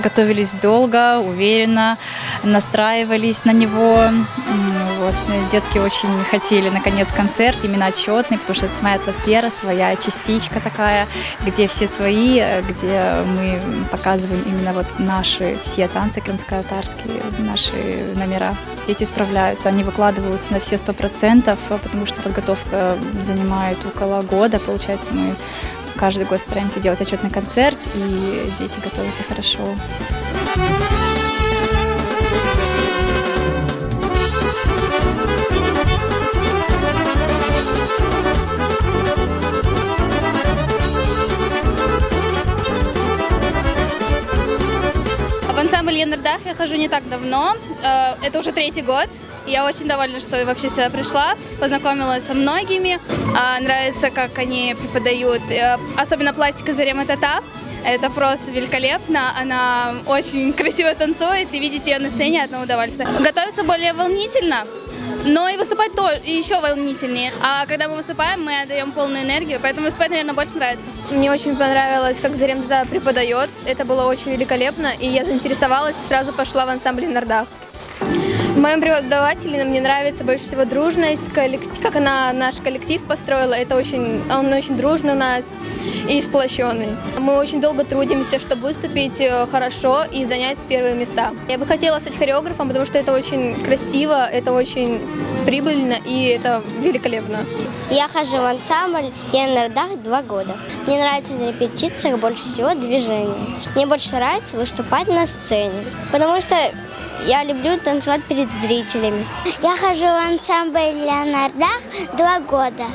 готовились долго, уверенно, настраивались на него. Вот. Детки очень хотели, наконец, концерт, именно отчетный, потому что это своя атмосфера, своя частичка такая, где все свои, где мы показываем именно вот наши все танцы крымско-татарские, наши номера. Дети справляются, они выкладываются на все 100%, потому что подготовка занимает около года. Получается, мы каждый год стараемся делать отчетный концерт, и дети готовятся хорошо. В ансамбль Янардах я хожу не так давно, это уже 3-й год. Я очень довольна, что я вообще сюда пришла, познакомилась со многими, нравится, как они преподают, особенно пластика Зарема Тата. Это просто великолепно, она очень красиво танцует, и видеть ее на сцене одно удовольствие. Готовится более волнительно, но и выступать тоже еще волнительнее. А когда мы выступаем, мы отдаем полную энергию, поэтому выступать, наверное, больше нравится. Мне очень понравилось, как Зарем Тата преподает. Это было очень великолепно, и я заинтересовалась и сразу пошла в ансамбль Янардах. В моем преподавателе мне нравится больше всего дружность, как она наш коллектив построила. Он очень дружный у нас и сплощенный. Мы очень долго трудимся, чтобы выступить хорошо и занять первые места. Я бы хотела стать хореографом, потому что это очень красиво, это очень прибыльно и это великолепно. Я хожу в ансамбль Янардах 2 года. Мне нравится на репетициях больше всего движение. Мне больше нравится выступать на сцене, потому что я люблю танцевать перед зрителями. Я хожу в ансамбль Янардах 2 года.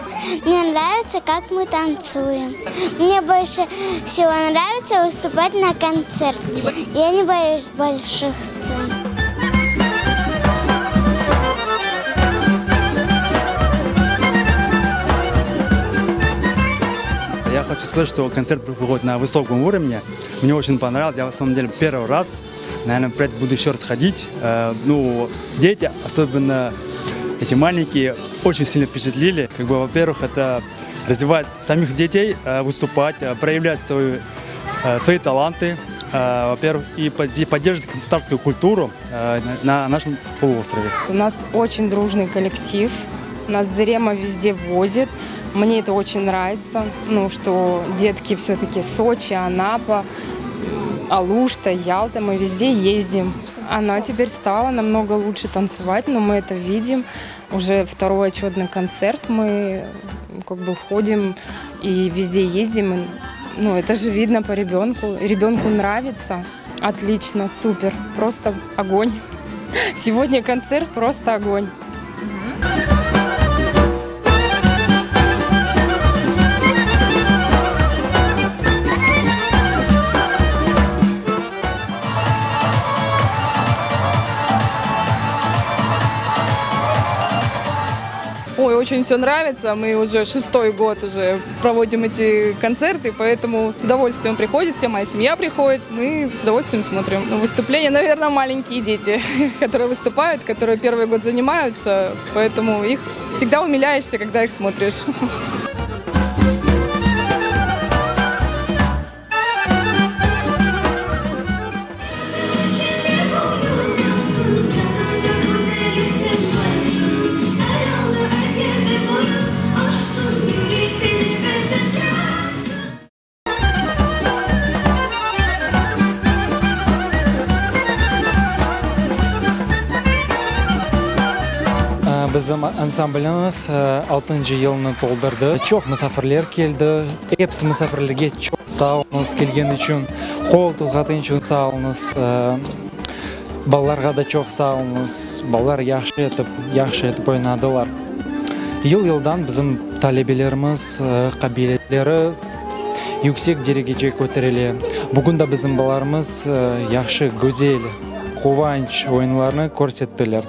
Мне нравится, как мы танцуем. Мне больше всего нравится выступать на концерте. Я не боюсь больших сцен. Я хочу сказать, что концерт проходит на высоком уровне. Мне очень понравилось. Я, на самом деле, первый раз, наверное, буду еще раз ходить. Дети, особенно эти маленькие, очень сильно впечатлили. Во-первых, это развивать самих детей, выступать, проявлять свои таланты. Во-первых, и поддерживать татарскую культуру на нашем полуострове. У нас очень дружный коллектив. Нас Зарема везде возит. Мне это очень нравится, что детки все-таки Сочи, Анапа, Алушта, Ялта, мы везде ездим. Она теперь стала намного лучше танцевать, но мы это видим. Уже 2-й отчетный концерт, мы ходим и везде ездим. Это же видно по ребенку. Ребенку нравится. Отлично, супер, просто огонь. Сегодня концерт просто огонь. Ой, очень все нравится. Мы уже 6-й год уже проводим эти концерты, поэтому с удовольствием приходим, вся моя семья приходит, мы с удовольствием смотрим. Выступления, наверное, маленькие дети, которые выступают, которые 1-й год занимаются, поэтому их всегда умиляешься, когда их смотришь. Bizim ansamblimiz 6-cı yılını doldurdu. Çok misafirler geldi. Hepsi misafirlerge çok sağ olunuz kelgen üçün. Qol tulğatın üçün sağ olunuz. Ballarga da çok sağ olunuz. Ballar yaxşı etip oynadılar. Yıl-yıldan bizim talebelerimiz, kabiliyetleri yüksek dereceye көтеріле. Bugün de bizim ballarımız yaxşı, güzel, quvonch o'yinlarini ko'rsatdilar.